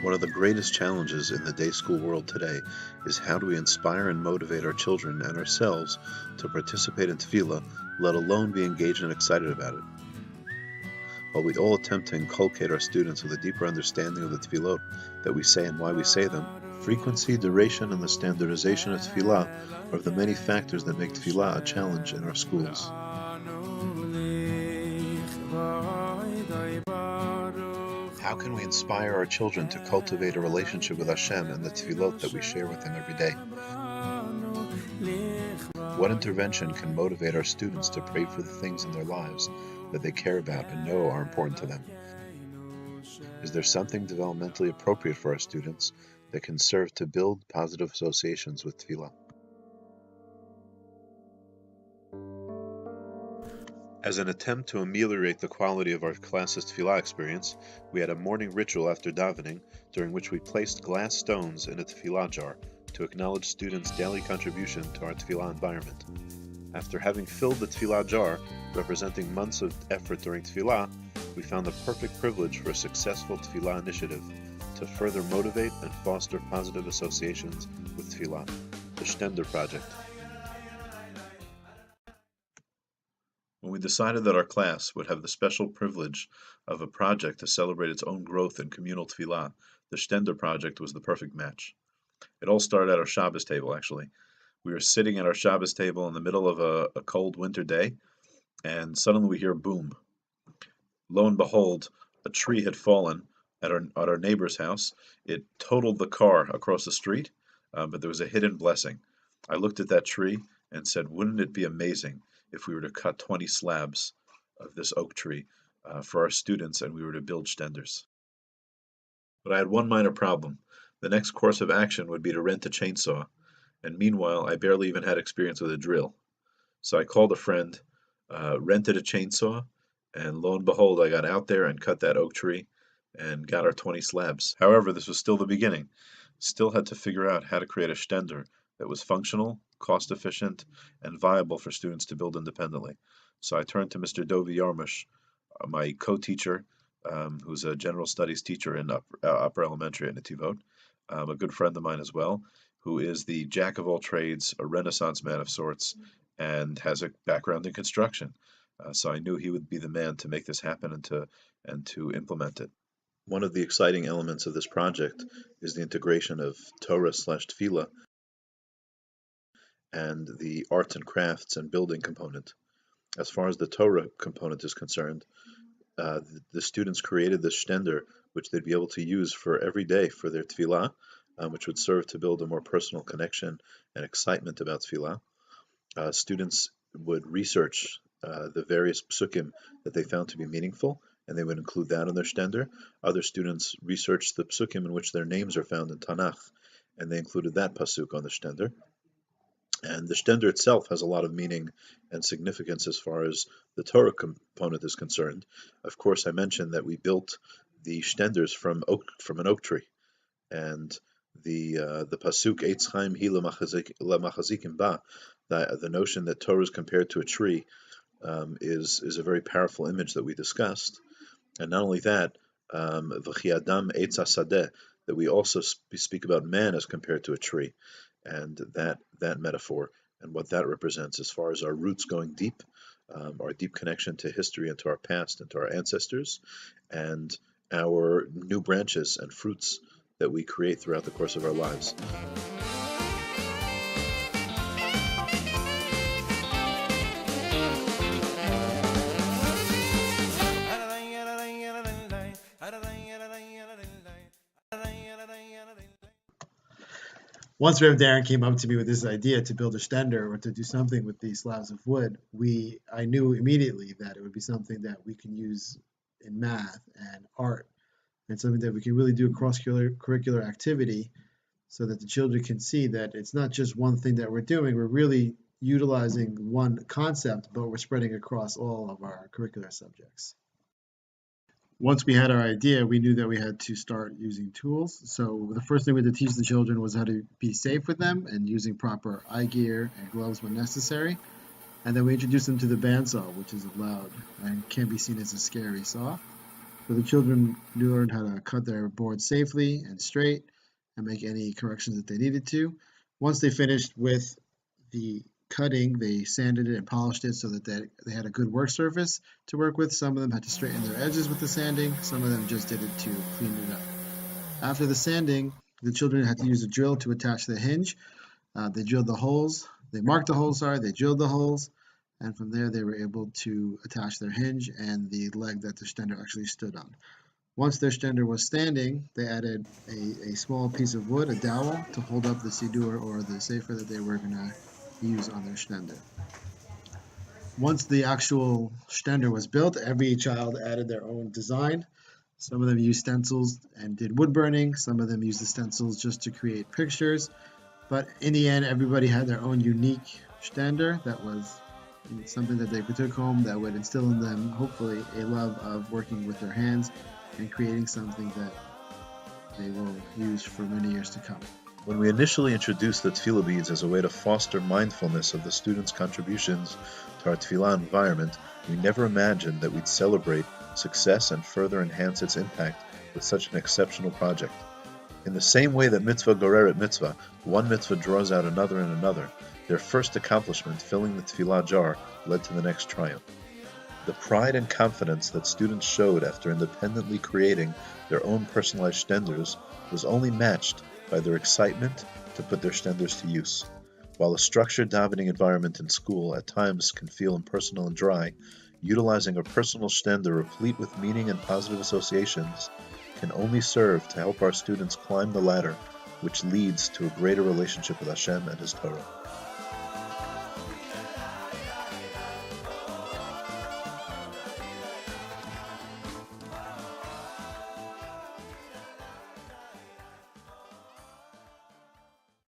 One of the greatest challenges in the day school world today is how do we inspire and motivate our children and ourselves to participate in tefillah, let alone be engaged and excited about it. While we all attempt to inculcate our students with a deeper understanding of the tefillot that we say and why we say them, frequency, duration, and the standardization of tefillah are the many factors that make tefillah a challenge in our schools. How can we inspire our children to cultivate a relationship with Hashem and the tefillot that we share with Him every day? What intervention can motivate our students to pray for the things in their lives that they care about and know are important to them? Is there something developmentally appropriate for our students that can serve to build positive associations with tefillah? As an attempt to ameliorate the quality of our class's tefillah experience, we had a morning ritual after davening, during which we placed glass stones in a tefillah jar to acknowledge students' daily contribution to our tefillah environment. After having filled the tefillah jar, representing months of effort during tefillah, we found the perfect privilege for a successful tefillah initiative to further motivate and foster positive associations with tefillah, the Shtender Project. When we decided that our class would have the special privilege of a project to celebrate its own growth in communal tefillah, the Shtender Project was the perfect match. It all started at our Shabbos table, actually. We were sitting at our Shabbos table in the middle of a cold winter day, and suddenly we hear boom. Lo and behold, a tree had fallen at our neighbor's house. It totaled the car across the street, but there was a hidden blessing. I looked at that tree and said, wouldn't it be amazing if we were to cut 20 slabs of this oak tree for our students and we were to build Shtenders? But I had one minor problem. The next course of action would be to rent a chainsaw, and meanwhile I barely even had experience with a drill. So I called a friend, rented a chainsaw, and lo and behold, I got out there and cut that oak tree and got our 20 slabs. However, this was still the beginning. Still had to figure out how to create a Shtender that was functional, cost-efficient, and viable for students to build independently. So I turned to Mr. Dovi Yarmush, my co-teacher, who's a general studies teacher in upper elementary at Netivot, a good friend of mine as well, who is the jack of all trades, a Renaissance man of sorts, and has a background in construction. So I knew he would be the man to make this happen and to implement it. One of the exciting elements of this project is the integration of Torah/Tefillah and the arts and crafts and building component. As far as the Torah component is concerned, the students created this Shtender, which they'd be able to use for every day for their tefillah, which would serve to build a more personal connection and excitement about tefillah. Students would research the various psukim that they found to be meaningful, and they would include that in their Shtender. Other students researched the psukim in which their names are found in Tanakh, and they included that pasuk on the Shtender. And the Shtender itself has a lot of meaning and significance as far as the Torah component is concerned. Of course, I mentioned that we built the Shtenders from an oak tree, and the pasuk Eitz Chaim hi lemachazikim ba, the notion that Torah is compared to a tree, is a very powerful image that we discussed. And not only that, v'chi adam eitz hasadeh, that we also speak about man as compared to a tree, and that metaphor and what that represents as far as our roots going deep, our deep connection to history and to our past and to our ancestors, and our new branches and fruits that we create throughout the course of our lives. Once Rev Darren came up to me with this idea to build a Shtender or to do something with these slabs of wood, I knew immediately that it would be something that we can use in math and art, and something that we can really do a cross-curricular activity so that the children can see that it's not just one thing that we're doing, we're really utilizing one concept, but we're spreading across all of our curricular subjects. Once we had our idea, we knew that we had to start using tools. So the first thing we had to teach the children was how to be safe with them and using proper eye gear and gloves when necessary. And then we introduced them to the bandsaw, which is loud and can be seen as a scary saw. So the children learned how to cut their board safely and straight and make any corrections that they needed to. Once they finished with the cutting, they sanded it and polished it so that they had a good work surface to work with. Some of them had to straighten their edges with the sanding. Some of them just did it to clean it up. After the sanding, the children had to use a drill to attach the hinge. They drilled the holes. They marked the holes, sorry. They drilled the holes. And from there, they were able to attach their hinge and the leg that the Shtender actually stood on. Once their Shtender was standing, they added a small piece of wood, a dowel, to hold up the Sidur or the Sefer that they were going to use on their Shtender. Once the actual Shtender was built, every child added their own design. Some of them used stencils and did wood burning. Some of them used the stencils just to create pictures. But in the end, everybody had their own unique Shtender that was something that they took home that would instill in them, hopefully, a love of working with their hands and creating something that they will use for many years to come. When we initially introduced the tefillah beads as a way to foster mindfulness of the students' contributions to our tefillah environment, we never imagined that we'd celebrate success and further enhance its impact with such an exceptional project. In the same way that mitzvah goreret mitzvah, one mitzvah draws out another and another, their first accomplishment, filling the tefillah jar, led to the next triumph. The pride and confidence that students showed after independently creating their own personalized shtenders was only matched by their excitement to put their shtenders to use. While a structured davening environment in school at times can feel impersonal and dry, utilizing a personal shtender replete with meaning and positive associations can only serve to help our students climb the ladder which leads to a greater relationship with Hashem and His Torah.